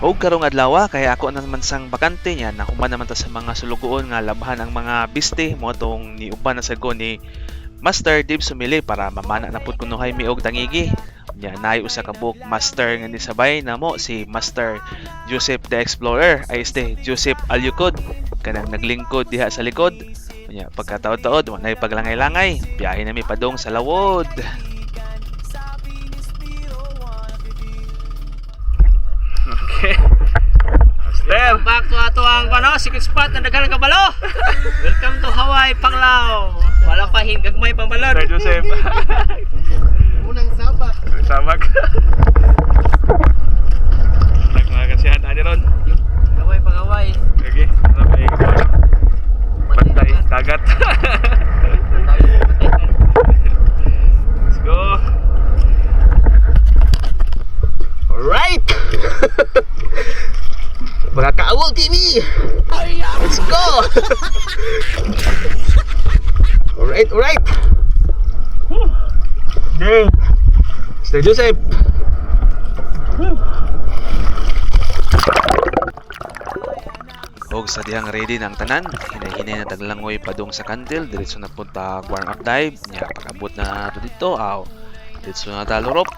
Og karong adlaw kaya ako na naman sang bakante niya nakuman naman ta sa mga sulugoon nga labhan ang mga biste mo tong ni uban na sagon ni Master Dave Sumili para mamana na pud kuno hay miog tangigi. Nya nay usa ka book master nga ni sabay namo si Master Joseph the Explorer ay este Joseph Alyukod kanang naglingkod diha sa likod. Nya pagkataod-taod wa nay paglangay-langay, biyahe nami padong sa lawod. Okay. Master, Back to ato ang secret spot na daghan kabalo. Welcome to Hawaii, Panglao. Wala pa gagmay pang balon. Sir Joseph. Unang sabak. Sabak. Nak mga kasihan ani ron. Hawaii, pang Hawaii. Okay, ano pa yung bantay dagat. Let's go. Alright! Mga kaawol TV! Let's go! Alright, alright! Dang! Mr. Joseph! Og sa dihang ready ng tanan, hinay-hinay na taglangoy padung sa kantil, diretso na punta warm up dive, nya pag-abot na to dito, diretso na ta lorop.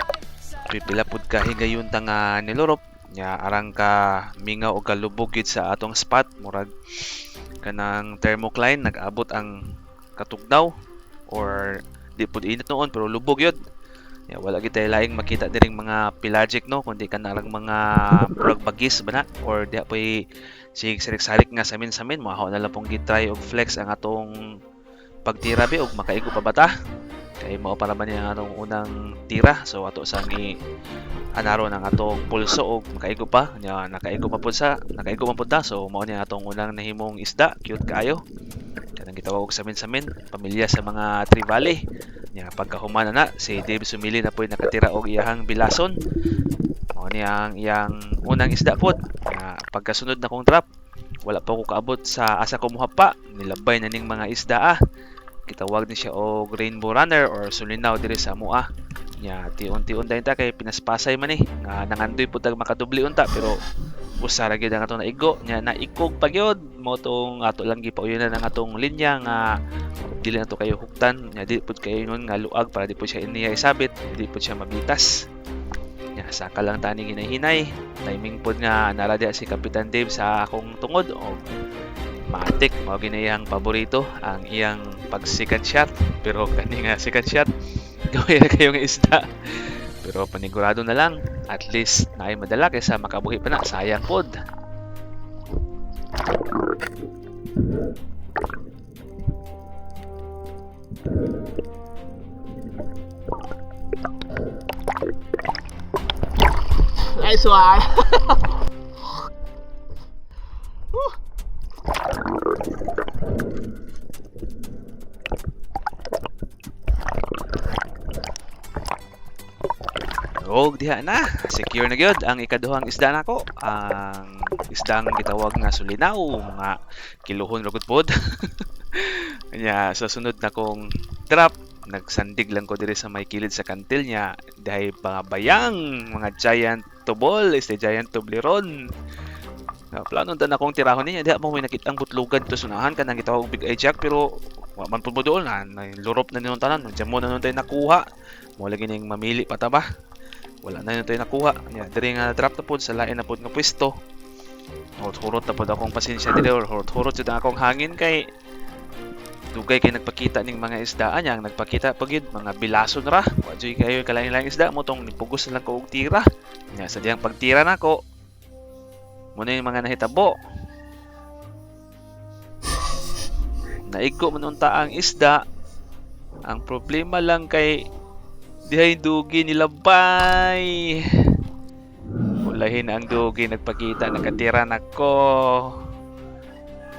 Pipila pud ka higayon ta nga nilorop, nya arang ka mingaw og kalubog gid sa atong spot, murag kanang thermocline nag-abot ang katugnaw or di pud init noon pero lubog yun. Ya, wala gid tayo laing makita diring mga pelagic no kundi kanang mga murag bagis ba na or di apoy sirik-sarik nga samin mahaw na lang pong gitry og flex ang atong pagtira bi og makaigo pa bata kay mao para man ang atong unang tira so ato sang anaro ng atong pulso og makaigo pa nya nakaigo pa pud ta so mao ni atong unang nahimong isda cute kayo kanang gitawag og samin pamilya sa mga Tree Valley nya pagkahuman na si Dave Sumili na po'y nakatira og iyahang bilason mao ni ang iyang unang isda pod pagkasunod na kong trap wala pa ko kaabot sa asa ko muhapa nilabay na ning mga isda gitawag ni siya og rainbow runner or sulinaw diri sa amoa nya tiun-tiun dayon ta kay pinaspasay man nga nangandoy pud tag makadubli unta pero usa ra gyud ang atong naigo nya naikog pa gyud mo tong ato lang gipauyonan ang atong linya nga dili na to kayo huktan nya di pud kayo nun nga luag para di pud siya iniya isabit di pud siya mabitas nya saka lang tani hinay-hinay timing pud nga nara diha si Kapitan Dave sa akong tungod o matik mao ginayang paborito ang iyang pag second shot pero kani nga second shot gawin na kayo nga isda pero panigurado na lang at least naay madala kaysa makabuhi pa na sayang pod. Nice one! Og diha na, secure na gyud ang ikaduhang isda nako. Ang isdang gitawag nga sulinaw, mga kilohon ra gud pod. Nya sa sunod na kong drop, nagsandig lang ko diri sa may kilid sa kantil niya. Dahil mga bayang, mga giant tubol, giant tubleron. Plano na akong tirahon niya, diha mo may nakitang butlugan to sunahan kanang gitawag big eye jack pero wa man pud mo doon na lurop na ninon tanan, diyan mo na nun tayo nakuha. Mo lagi ning mamili pa ta ba? Wala na yun tayo nakuha. Yeah, diri nga drop na po sa lain na po nga pwesto. Hurot-hurot na po akong pasensya diri or hurot-hurot jud akong hangin kay dugay kay nagpakita ning mga isda yang nagpakita pagid mga bilason ra. Wa joy kayo kalain-laing isda mo tong nipugos na lang ko og tira. Nya sa diyang pagtira nako. Mo na yung mga nahitabo. Naigo man unta ang isda. Ang problema lang kay dihay dugi nilabay. Ulahin ang dugi nagpakita nakatira nako.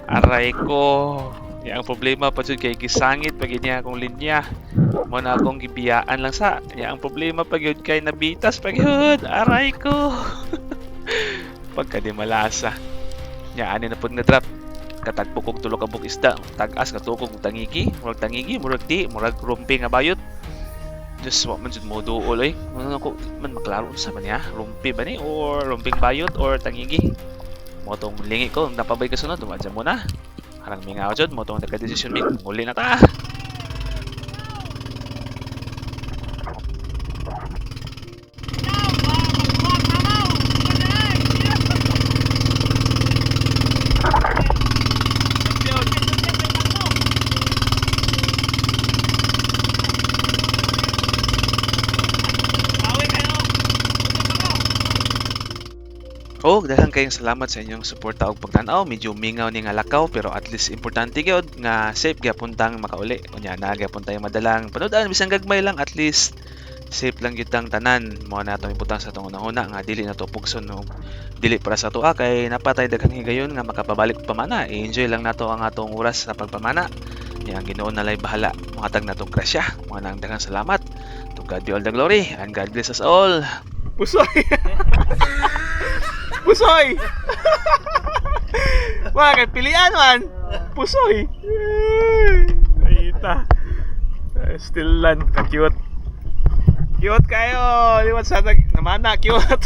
Aray ko. Ang problema pa jud kay gisangit pag niya akong linya. Mo na akong gibiyaan lang sa. Ang problema pag yun kay nabitas pag yun. Aray ko. Pagka di malasa. Ani na pud na drop. Katagpo kog tulo ka buk isda. Tag-as katukog tangigi, murag di, murag rumpi nga bayot. Just wa man jud mo duol oy. Ano ko man maklaro sa ba niya? Rumpi ba ni or rumping bayot or tangigi? Mo tong lingi ko napabay ka sunod tumadya mo na. Harang mingaw jud mo tong nagka-decision make. Muli na ta. Oh, daghang kayong salamat sa inyong suporta ug pagtan-aw. Medyo mingaw ni nga lakaw pero at least importante gyud nga safe gyapon tang makauli. Unya na gyapon tayo madalang panood-an bisan gagmay lang at least safe lang gyud tang tanan. Mao na atong ibutang sa tong una nga dili na to pugson no. Dili para sa tuwa kay napatay daghang higayon nga makapabalik og pamana. I-enjoy lang nato ang atong oras sa pagpamana. Nya ang Ginoo na lay bahala. Mohatag natong grasya. Mao nang daghang salamat. To God be all the glory and God bless us all. Pusoy! Pusoy! Wala kay pilian man! Pusoy! Ayita. Still land. Ka-cute. Cute kayo! Liwat sa namana, cute!